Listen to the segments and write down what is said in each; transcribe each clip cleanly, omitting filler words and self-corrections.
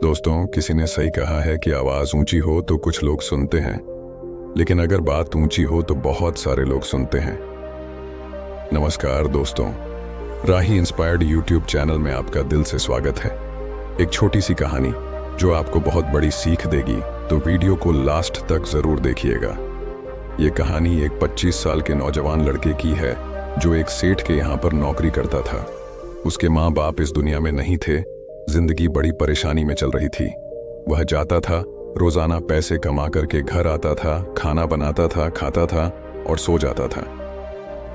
दोस्तों, किसी ने सही कहा है कि आवाज ऊंची हो तो कुछ लोग सुनते हैं, लेकिन अगर बात ऊंची हो तो बहुत सारे लोग सुनते हैं। नमस्कार दोस्तों, राही इंस्पायर्ड यूट्यूब चैनल में आपका दिल से स्वागत है। एक छोटी सी कहानी जो आपको बहुत बड़ी सीख देगी, तो वीडियो को लास्ट तक जरूर देखिएगा। ये कहानी एक 25 साल के नौजवान लड़के की है जो एक सेठ के यहाँ पर नौकरी करता था। उसके माँ बाप इस दुनिया में नहीं थे। जिंदगी बड़ी परेशानी में चल रही थी। वह जाता था, रोजाना पैसे कमा करके घर आता था, खाना बनाता था, खाता था और सो जाता था।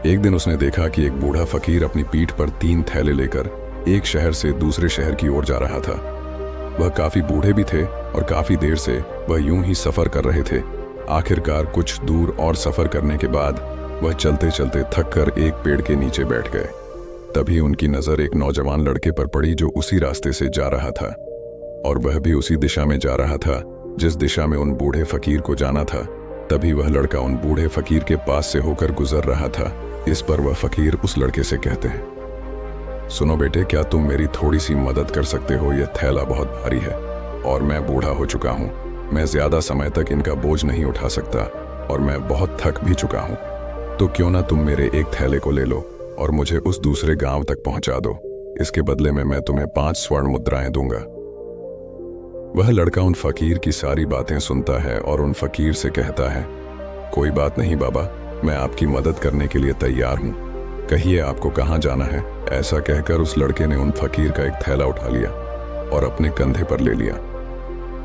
एक दिन उसने देखा कि एक बूढ़ा फकीर अपनी पीठ पर 3 थैले लेकर एक शहर से दूसरे शहर की ओर जा रहा था। वह काफी बूढ़े भी थे और काफी देर से वह यूं ही सफर कर रहे थे। आखिरकार कुछ दूर और सफर करने के बाद वह चलते चलते थक कर एक पेड़ के नीचे बैठ गए। तभी उनकी नजर एक नौजवान लड़के पर पड़ी जो उसी रास्ते से जा रहा था, और वह भी उसी दिशा में जा रहा था जिस दिशा में उन बूढ़े फकीर को जाना था। तभी वह लड़का उन बूढ़े फकीर के पास से होकर गुजर रहा था। इस पर वह फकीर उस लड़के से कहते हैं, सुनो बेटे, क्या तुम मेरी थोड़ी सी मदद कर सकते हो? यह थैला बहुत भारी है और मैं बूढ़ा हो चुका हूँ। मैं ज्यादा समय तक इनका बोझ नहीं उठा सकता और मैं बहुत थक भी चुका हूँ। तो क्यों ना तुम मेरे एक थैले को ले लो और मुझे उस दूसरे गांव तक पहुंचा दो। इसके बदले में मैं तुम्हें 5 स्वर्ण मुद्राएं दूंगा। वह लड़का उन फकीर की सारी बातें सुनता है और उन फकीर से कहता है, कोई बात नहीं बाबा, मैं आपकी मदद करने के लिए तैयार हूं। कहिए आपको कहां जाना है? ऐसा कहकर उस लड़के ने उन फकीर का एक थैला उठा लिया और अपने कंधे पर ले लिया।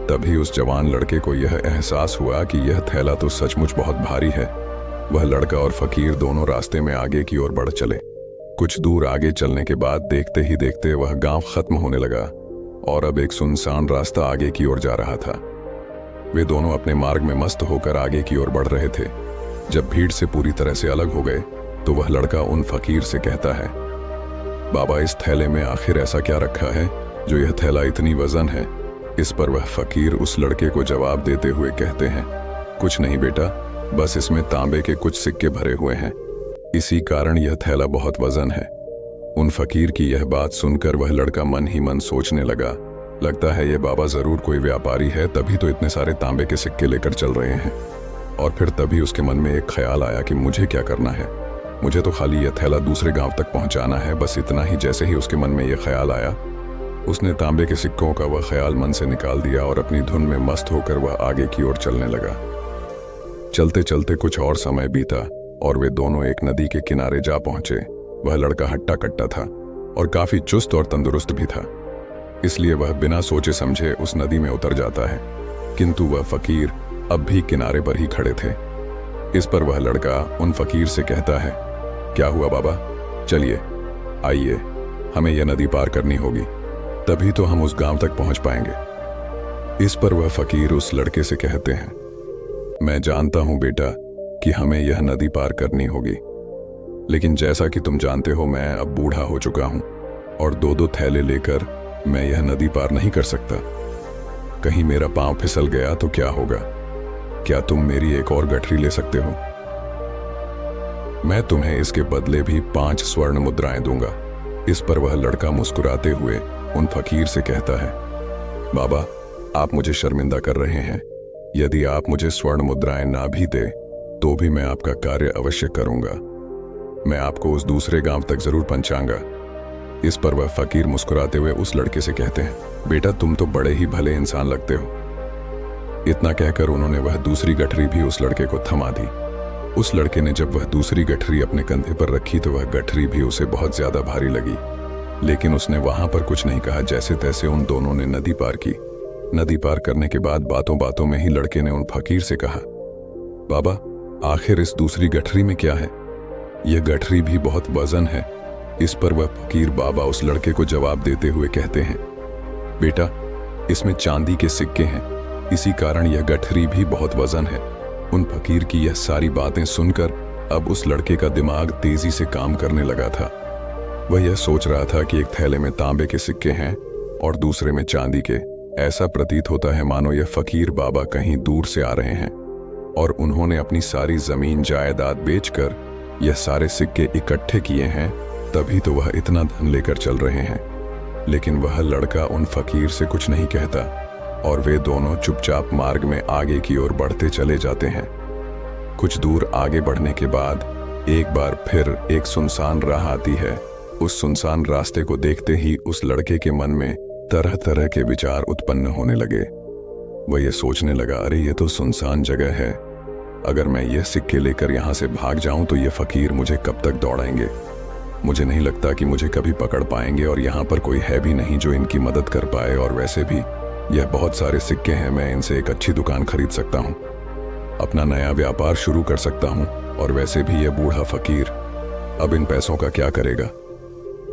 तभी उस जवान लड़के को यह एहसास हुआ कि यह थैला तो सचमुच बहुत भारी है। वह लड़का और फकीर दोनों रास्ते में आगे की ओर बढ़ चले। कुछ दूर आगे चलने के बाद देखते ही देखते वह गांव खत्म होने लगा और अब एक सुनसान रास्ता आगे की ओर जा रहा था। वे दोनों अपने मार्ग में मस्त होकर आगे की ओर बढ़ रहे थे। जब भीड़ से पूरी तरह से अलग हो गए तो वह लड़का उन फकीर से कहता है, बाबा, इस थैले में आखिर ऐसा क्या रखा है जो यह थैला इतनी वजन है? इस पर वह फकीर उस लड़के को जवाब देते हुए कहते हैं, कुछ नहीं बेटा, बस इसमें तांबे के कुछ सिक्के भरे हुए हैं, इसी कारण यह थैला बहुत वजन है। उन फकीर की यह बात सुनकर वह लड़का मन ही मन सोचने लगा, लगता है यह बाबा जरूर कोई व्यापारी है, तभी तो इतने सारे तांबे के सिक्के लेकर चल रहे हैं। और फिर तभी उसके मन में एक ख्याल आया कि मुझे क्या करना है, मुझे तो खाली यह थैला दूसरे गांव तक पहुंचाना है, बस इतना ही। जैसे ही उसके मन में यह ख्याल आया, उसने तांबे के सिक्कों का वह ख्याल मन से निकाल दिया और अपनी धुन में मस्त होकर वह आगे की ओर चलने लगा। चलते चलते कुछ और समय बीता और वे दोनों एक नदी के किनारे जा पहुंचे। वह लड़का हट्टा कट्टा था और काफी चुस्त और तंदुरुस्त भी था, इसलिए वह बिना सोचे समझे उस नदी में उतर जाता है। किंतु वह फकीर अब भी किनारे पर ही खड़े थे। इस पर वह लड़का उन फकीर से कहता है, क्या हुआ बाबा? चलिए आइए, हमें यह नदी पार करनी होगी, तभी तो हम उस गांव तक पहुंच पाएंगे। इस पर वह फकीर उस लड़के से कहते हैं, मैं जानता हूं बेटा कि हमें यह नदी पार करनी होगी, लेकिन जैसा कि तुम जानते हो मैं अब बूढ़ा हो चुका हूं और 2-2 थैले लेकर मैं यह नदी पार नहीं कर सकता। कहीं मेरा पांव फिसल गया तो क्या होगा? क्या तुम मेरी एक और गठरी ले सकते हो? मैं तुम्हें इसके बदले भी 5 स्वर्ण मुद्राएं दूंगा। इस पर वह लड़का मुस्कुराते हुए उन फकीर से कहता है, बाबा, आप मुझे शर्मिंदा कर रहे हैं। यदि आप मुझे स्वर्ण मुद्राएं ना भी दे तो भी मैं आपका कार्य अवश्य करूंगा। मैं आपको उस दूसरे गांव तक जरूर पहुंचाऊंगा। इस पर वह फकीर मुस्कुराते हुए उस लड़के से कहते हैं, बेटा, तुम तो बड़े ही भले इंसान लगते हो। इतना कहकर उन्होंने वह दूसरी गठरी भी उस लड़के को थमा दी। उस लड़के ने जब वह दूसरी गठरी अपने कंधे पर रखी तो वह गठरी भी उसे बहुत ज्यादा भारी लगी, लेकिन उसने वहां पर कुछ नहीं कहा। जैसे तैसे उन दोनों ने नदी पार की। नदी पार करने के बाद बातों बातों में ही लड़के ने उन फकीर से कहा, बाबा, आखिर इस दूसरी गठरी में क्या है? यह गठरी भी बहुत वजन है। इस पर वह फकीर बाबा उस लड़के को जवाब देते हुए कहते हैं, बेटा, इसमें चांदी के सिक्के हैं, इसी कारण यह गठरी भी बहुत वजन है। उन फकीर की यह सारी बातें सुनकर अब उस लड़के का दिमाग तेजी से काम करने लगा था। वह यह सोच रहा था कि एक थैले में तांबे के सिक्के हैं और दूसरे में चांदी के। ऐसा प्रतीत होता है मानो यह फकीर बाबा कहीं दूर से आ रहे हैं और उन्होंने अपनी सारी जमीन जायदाद बेचकर यह सारे सिक्के इकट्ठे किए हैं, तभी तो वह इतना धन लेकर चल रहे हैं। लेकिन वह लड़का उन फकीर से कुछ नहीं कहता और वे दोनों चुपचाप मार्ग में आगे की ओर बढ़ते चले जाते हैं। कुछ दूर आगे बढ़ने के बाद एक बार फिर एक सुनसान राह आती है। उस सुनसान रास्ते को देखते ही उस लड़के के मन में तरह तरह के विचार उत्पन्न होने लगे। वह ये सोचने लगा, अरे ये तो सुनसान जगह है, अगर मैं ये सिक्के लेकर यहाँ से भाग जाऊं तो ये फकीर मुझे कब तक दौड़ाएंगे। मुझे नहीं लगता कि मुझे कभी पकड़ पाएंगे और यहाँ पर कोई है भी नहीं जो इनकी मदद कर पाए। और वैसे भी यह बहुत सारे सिक्के हैं, मैं इनसे एक अच्छी दुकान खरीद सकता हूँ, अपना नया व्यापार शुरू कर सकता हूँ। और वैसे भी यह बूढ़ा फकीर अब इन पैसों का क्या करेगा,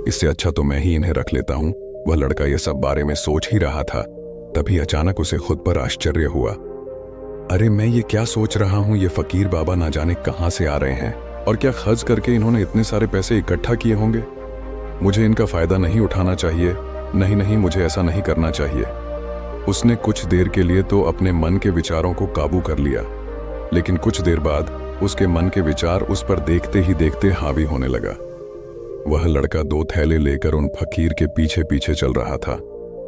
इससे अच्छा तो मैं ही इन्हें रख लेता हूँ। वह लड़का यह सब बारे में सोच ही रहा था, तभी अचानक उसे खुद पर आश्चर्य हुआ। अरे मैं ये क्या सोच रहा हूँ, ये फकीर बाबा ना जाने कहाँ से आ रहे हैं और क्या खर्च करके इन्होंने इतने सारे पैसे इकट्ठा किए होंगे। मुझे इनका फायदा नहीं उठाना चाहिए, नहीं नहीं, मुझे ऐसा नहीं करना चाहिए। उसने कुछ देर के लिए तो अपने मन के विचारों को काबू कर लिया, लेकिन कुछ देर बाद उसके मन के विचार उस पर देखते ही देखते हावी होने लगा। वह लड़का 2 थैले लेकर उन फकीर के पीछे पीछे चल रहा था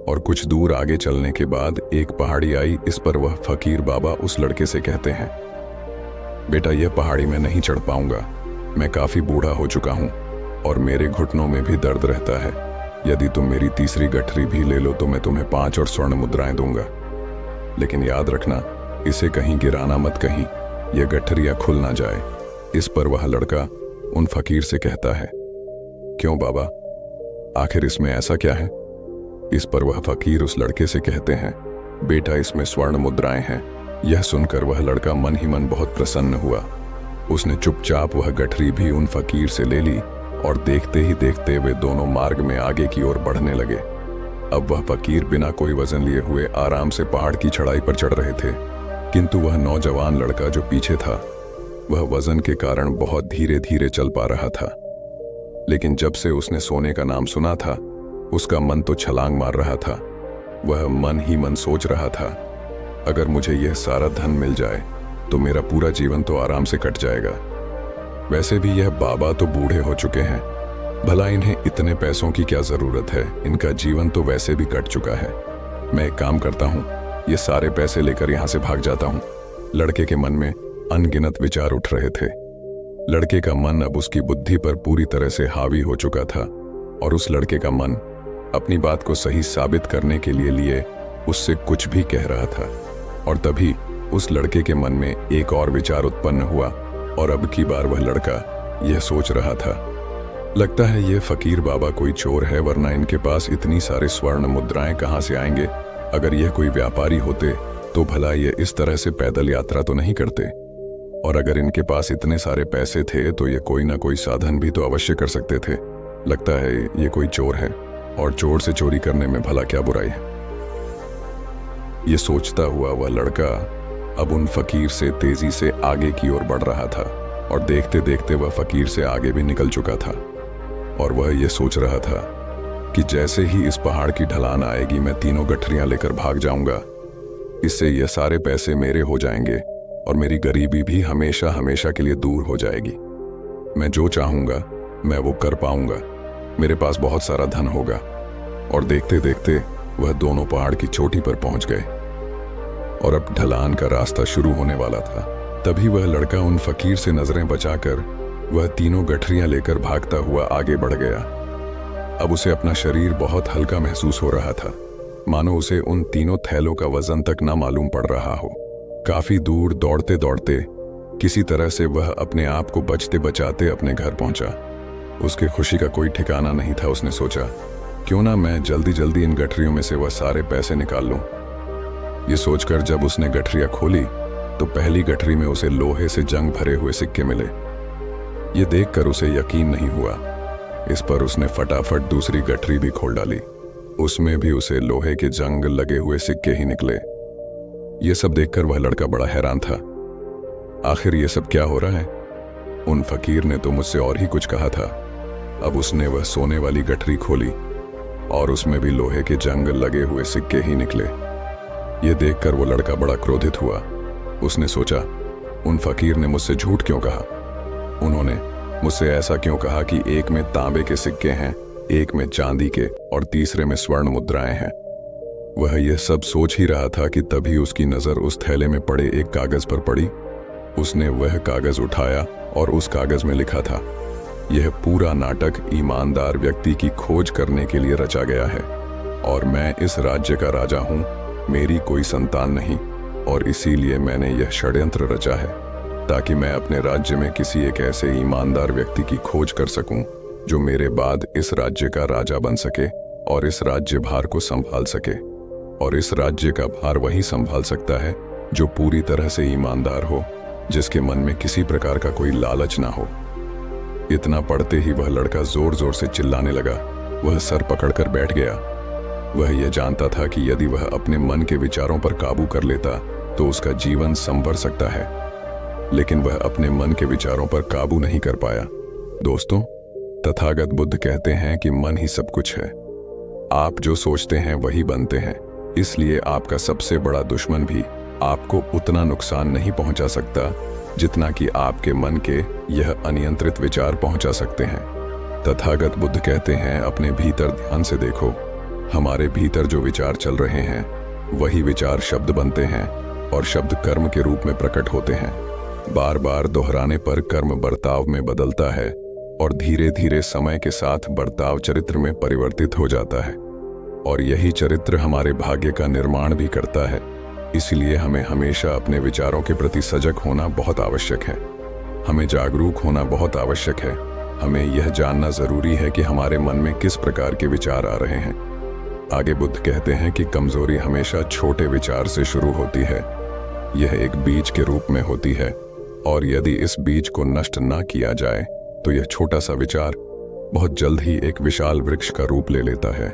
और कुछ दूर आगे चलने के बाद एक पहाड़ी आई। इस पर वह फकीर बाबा उस लड़के से कहते हैं, बेटा यह पहाड़ी मैं नहीं चढ़ पाऊंगा, मैं काफी बूढ़ा हो चुका हूं और मेरे घुटनों में भी दर्द रहता है। यदि तुम मेरी तीसरी गठरी भी ले लो तो मैं तुम्हें 5 और स्वर्ण मुद्राएं दूंगा, लेकिन याद रखना इसे कहीं गिराना मत, कहीं यह गठरिया खुल ना जाए। इस पर वह लड़का उन फकीर से कहता है, क्यों बाबा, आखिर इसमें ऐसा क्या है। इस पर वह फकीर उस लड़के से कहते हैं, बेटा इसमें स्वर्ण मुद्राएं हैं। यह सुनकर वह लड़का मन ही मन बहुत प्रसन्न हुआ। उसने चुपचाप वह गठरी भी उन फकीर से ले ली और देखते ही देखते वे दोनों मार्ग में आगे की ओर बढ़ने लगे। अब वह फकीर बिना कोई वजन लिए हुए आराम से पहाड़ की चढ़ाई पर चढ़ रहे थे, किंतु वह नौजवान लड़का जो पीछे था वह वजन के कारण बहुत धीरे धीरे चल पा रहा था। लेकिन जब से उसने सोने का नाम सुना था उसका मन तो छलांग मार रहा था। वह मन ही मन सोच रहा था, अगर मुझे यह सारा धन मिल जाए तो मेरा पूरा जीवन तो आराम से कट जाएगा। वैसे भी यह बाबा तो बूढ़े हो चुके हैं, भला इन्हें इतने पैसों की क्या जरूरत है, इनका जीवन तो वैसे भी कट चुका है। मैं एक काम करता हूँ, ये सारे पैसे लेकर यहाँ से भाग जाता हूँ। लड़के के मन में अनगिनत विचार उठ रहे थे। लड़के का मन अब उसकी बुद्धि पर पूरी तरह से हावी हो चुका था और उस लड़के का मन अपनी बात को सही साबित करने के लिए उससे कुछ भी कह रहा था। और तभी उस लड़के के मन में एक और विचार उत्पन्न हुआ और अब की बार वह लड़का यह सोच रहा था, लगता है यह फकीर बाबा कोई चोर है, वरना इनके पास इतनी सारे स्वर्ण मुद्राएं कहाँ से आएंगे। अगर यह कोई व्यापारी होते तो भला ये इस तरह से पैदल यात्रा तो नहीं करते, और अगर इनके पास इतने सारे पैसे थे तो ये कोई ना कोई साधन भी तो अवश्य कर सकते थे। लगता है ये कोई चोर है और चोर से चोरी करने में भला क्या बुराई है। ये सोचता हुआ वह लड़का अब उन फकीर से तेजी से आगे की ओर बढ़ रहा था और देखते देखते वह फकीर से आगे भी निकल चुका था। और वह ये सोच रहा था कि जैसे ही इस पहाड़ की ढलान आएगी मैं तीनों गठरियां लेकर भाग जाऊंगा, इससे ये सारे पैसे मेरे हो जाएंगे और मेरी गरीबी भी हमेशा हमेशा के लिए दूर हो जाएगी। मैं जो चाहूंगा मैं वो कर पाऊंगा, मेरे पास बहुत सारा धन होगा। और देखते देखते वह दोनों पहाड़ की चोटी पर पहुंच गए और अब ढलान का रास्ता शुरू होने वाला था। तभी वह लड़का उन फकीर से नजरें बचाकर वह तीनों गठरियां लेकर भागता हुआ आगे बढ़ गया। अब उसे अपना शरीर बहुत हल्का महसूस हो रहा था, मानो उसे उन तीनों थैलों का वजन तक ना मालूम पड़ रहा हो। काफी दूर दौड़ते दौड़ते किसी तरह से वह अपने आप को बचते बचाते अपने घर पहुंचा। उसके खुशी का कोई ठिकाना नहीं था। उसने सोचा, क्यों ना मैं जल्दी जल्दी इन गठरियों में से वह सारे पैसे निकाल लूं। ये सोचकर जब उसने गठरियां खोली तो पहली गठरी में उसे लोहे से जंग भरे हुए सिक्के मिले। ये देखकर उसे यकीन नहीं हुआ। इस पर उसने फटाफट दूसरी गठरी भी खोल डाली, उसमें भी उसे लोहे के जंग लगे हुए सिक्के ही निकले। ये सब देखकर वह लड़का बड़ा हैरान था। आखिर ये सब क्या हो रहा है? उन फकीर ने तो मुझसे और ही कुछ कहा था। अब उसने वह सोने वाली गठरी खोली और उसमें भी लोहे के जंग लगे हुए सिक्के ही निकले। ये देखकर वो लड़का बड़ा क्रोधित हुआ। उसने सोचा, उन फकीर ने मुझसे झूठ क्यों कहा? उन्होंने मुझसे ऐसा क्यों कहा कि एक में तांबे के सिक्के हैं, एक में चांदी के और तीसरे में स्वर्ण मुद्राएं हैं। वह यह सब सोच ही रहा था कि तभी उसकी नजर उस थैले में पड़े एक कागज पर पड़ी। उसने वह कागज उठाया और उस कागज में लिखा था, यह पूरा नाटक ईमानदार व्यक्ति की खोज करने के लिए रचा गया है और मैं इस राज्य का राजा हूं। मेरी कोई संतान नहीं और इसीलिए मैंने यह षड्यंत्र रचा है ताकि मैं अपने राज्य में किसी एक ऐसे ईमानदार व्यक्ति की खोज कर सकूं जो मेरे बाद इस राज्य का राजा बन सके और इस राज्य भार को संभाल सके। और इस राज्य का भार वही संभाल सकता है जो पूरी तरह से ईमानदार हो, जिसके मन में किसी प्रकार का कोई लालच ना हो। इतना पढ़ते ही वह लड़का जोर जोर से चिल्लाने लगा। वह सर पकड़कर बैठ गया। वह यह जानता था कि यदि वह अपने मन के विचारों पर काबू कर लेता तो उसका जीवन संवर सकता है, लेकिन वह अपने मन के विचारों पर काबू नहीं कर पाया। दोस्तों, तथागत बुद्ध कहते हैं कि मन ही सब कुछ है। आप जो सोचते हैं वही बनते हैं, इसलिए आपका सबसे बड़ा दुश्मन भी आपको उतना नुकसान नहीं पहुंचा सकता जितना कि आपके मन के यह अनियंत्रित विचार पहुंचा सकते हैं। तथागत बुद्ध कहते हैं, अपने भीतर ध्यान से देखो। हमारे भीतर जो विचार चल रहे हैं वही विचार शब्द बनते हैं और शब्द कर्म के रूप में प्रकट होते हैं। बार बार दोहराने पर कर्म बर्ताव में बदलता है और धीरे धीरे समय के साथ बर्ताव चरित्र में परिवर्तित हो जाता है और यही चरित्र हमारे भाग्य का निर्माण भी करता है। इसलिए हमें हमेशा अपने विचारों के प्रति सजग होना बहुत आवश्यक है। हमें जागरूक होना बहुत आवश्यक है। हमें यह जानना जरूरी है कि हमारे मन में किस प्रकार के विचार आ रहे हैं। आगे बुद्ध कहते हैं कि कमजोरी हमेशा छोटे विचार से शुरू होती है। यह एक बीज के रूप में होती है और यदि इस बीज को नष्ट न किया जाए तो यह छोटा सा विचार बहुत जल्द ही एक विशाल वृक्ष का रूप ले लेता है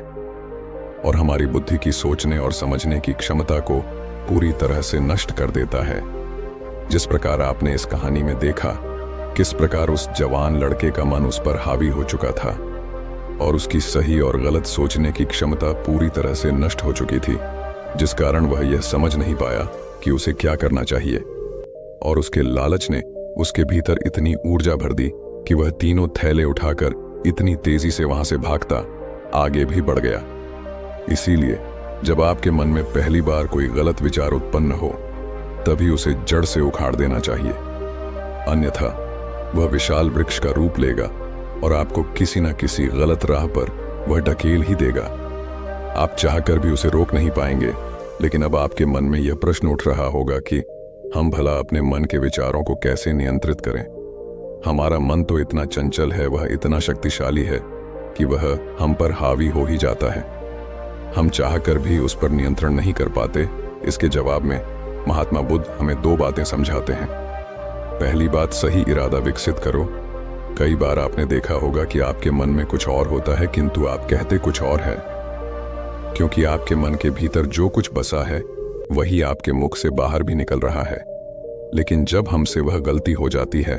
और हमारी बुद्धि की सोचने और समझने की क्षमता को पूरी तरह से नष्ट कर देता है। जिस प्रकार आपने इस कहानी में देखा किस प्रकार उस जवान लड़के का मन उस पर हावी हो चुका था और उसकी सही और गलत सोचने की क्षमता पूरी तरह से नष्ट हो चुकी थी, जिस कारण वह यह समझ नहीं पाया कि उसे क्या करना चाहिए और उसके लालच ने उसके भीतर इतनी ऊर्जा भर दी कि वह तीनों थैले उठाकर इतनी तेजी से वहां से भागता आगे भी बढ़ गया। इसीलिए जब आपके मन में पहली बार कोई गलत विचार उत्पन्न हो तभी उसे जड़ से उखाड़ देना चाहिए, अन्यथा वह विशाल वृक्ष का रूप लेगा और आपको किसी न किसी गलत राह पर वह ढकेल ही देगा। आप चाहकर भी उसे रोक नहीं पाएंगे, लेकिन अब आपके मन में यह प्रश्न उठ रहा होगा कि हम भला अपने मन के विचारों को कैसे नियंत्रित करें। हमारा मन तो इतना चंचल है, वह इतना शक्तिशाली है कि वह हम पर हावी हो ही जाता है। हम चाहकर भी उस पर नियंत्रण नहीं कर पाते। इसके जवाब में महात्मा बुद्ध हमें दो बातें समझाते हैं। पहली बात, सही इरादा विकसित करो। कई बार आपने देखा होगा कि आपके मन में कुछ और होता है किंतु आप कहते कुछ और है, क्योंकि आपके मन के भीतर जो कुछ बसा है वही आपके मुख से बाहर भी निकल रहा है। लेकिन जब हमसे वह गलती हो जाती है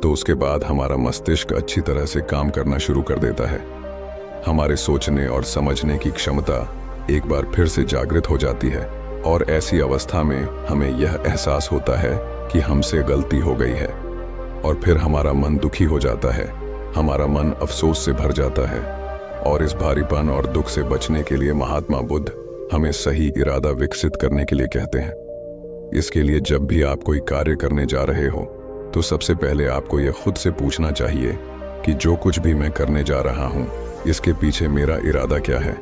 तो उसके बाद हमारा मस्तिष्क अच्छी तरह से काम करना शुरू कर देता है। हमारे सोचने और समझने की क्षमता एक बार फिर से जागृत हो जाती है और ऐसी अवस्था में हमें यह एहसास होता है कि हमसे गलती हो गई है और फिर हमारा मन दुखी हो जाता है, हमारा मन अफसोस से भर जाता है। और इस भारीपन और दुख से बचने के लिए महात्मा बुद्ध हमें सही इरादा विकसित करने के लिए कहते हैं। इसके लिए जब भी आप कोई कार्य करने जा रहे हो तो सबसे पहले आपको यह खुद से पूछना चाहिए कि जो कुछ भी मैं करने जा रहा हूं इसके पीछे मेरा इरादा क्या है।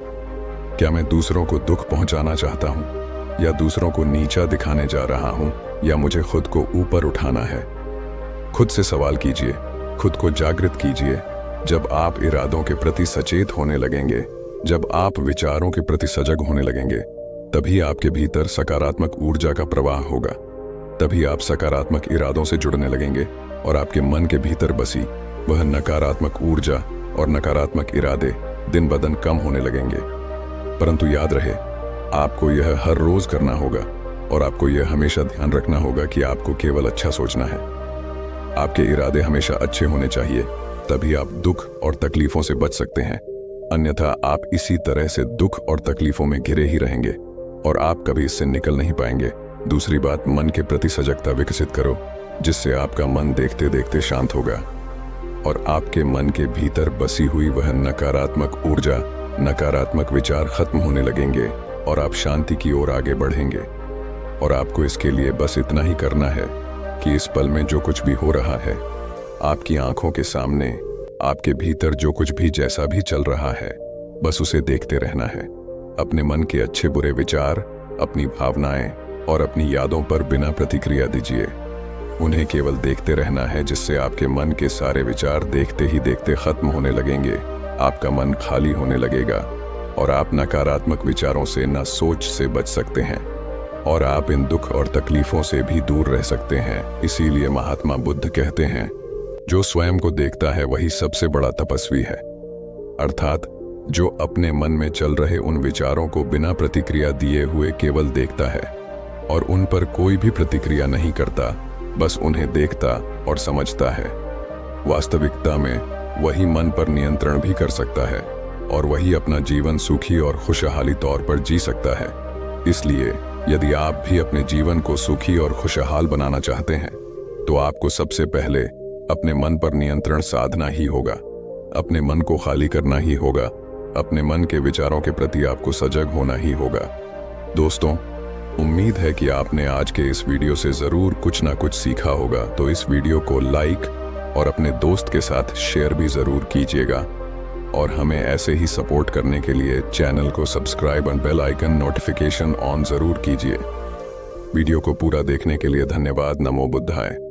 क्या मैं दूसरों को दुख पहुंचाना चाहता हूं या दूसरों को नीचा दिखाने जा रहा हूं या मुझे खुद को ऊपर उठाना है। खुद से सवाल कीजिए, खुद को जागृत कीजिए। जब आप इरादों के प्रति सचेत होने लगेंगे, जब आप विचारों के प्रति सजग होने लगेंगे, तभी आपके भीतर सकारात्मक ऊर्जा का प्रवाह होगा। तभी आप सकारात्मक इरादों से जुड़ने लगेंगे और आपके मन के भीतर बसी वह नकारात्मक ऊर्जा और नकारात्मक इरादे दिन ब दिन कम होने लगेंगे। परंतु याद रहे, आपको यह हर रोज करना होगा और आपको यह हमेशा ध्यान रखना होगा कि आपको केवल अच्छा सोचना है। आपके इरादे हमेशा अच्छे होने चाहिए, तभी आप दुख और तकलीफों से बच सकते हैं। अन्यथा आप इसी तरह से दुख और तकलीफों में घिरे ही रहेंगे और आप कभी इससे निकल नहीं पाएंगे। दूसरी बात, मन के प्रति सजगता विकसित करो, जिससे आपका मन देखते देखते शांत होगा। और आपके मन के भीतर बसी हुई वह नकारात्मक ऊर्जा, नकारात्मक विचार खत्म होने लगेंगे और आप शांति की ओर आगे बढ़ेंगे। और आपको इसके लिए बस इतना ही करना है कि इस पल में जो कुछ भी हो रहा है, आपकी आंखों के सामने, आपके भीतर जो कुछ भी जैसा भी चल रहा है, बस उसे देखते रहना है। अपने मन के अच्छे बुरे विचार, अपनी भावनाएं और अपनी यादों पर बिना प्रतिक्रिया दीजिए। उन्हें केवल देखते रहना है, जिससे आपके मन के सारे विचार देखते ही देखते खत्म होने लगेंगे। आपका मन खाली होने लगेगा और आप नकारात्मक विचारों से न सोच से बच सकते हैं और आप इन दुख और तकलीफों से भी दूर रह सकते हैं। इसीलिए महात्मा बुद्ध कहते हैं, जो स्वयं को देखता है वही सबसे बड़ा तपस्वी है। अर्थात जो अपने मन में चल रहे उन विचारों को बिना प्रतिक्रिया दिए हुए केवल देखता है और उन पर कोई भी प्रतिक्रिया नहीं करता, बस उन्हें देखता और समझता है। वास्तविकता में वही मन पर नियंत्रण भी कर सकता है और वही अपना जीवन सुखी और खुशहाली तौर पर जी सकता है। इसलिए यदि आप भी अपने जीवन को सुखी और खुशहाल बनाना चाहते हैं, तो आपको सबसे पहले अपने मन पर नियंत्रण साधना ही होगा। अपने मन को खाली करना ही होगा। अपने मन के विचारों के प्रति आपको सजग होना ही होगा। दोस्तों, उम्मीद है कि आपने आज के इस वीडियो से ज़रूर कुछ ना कुछ सीखा होगा। तो इस वीडियो को लाइक और अपने दोस्त के साथ शेयर भी ज़रूर कीजिएगा और हमें ऐसे ही सपोर्ट करने के लिए चैनल को सब्सक्राइब और बेल आइकन नोटिफिकेशन ऑन ज़रूर कीजिए। वीडियो को पूरा देखने के लिए धन्यवाद। नमो बुद्धाय।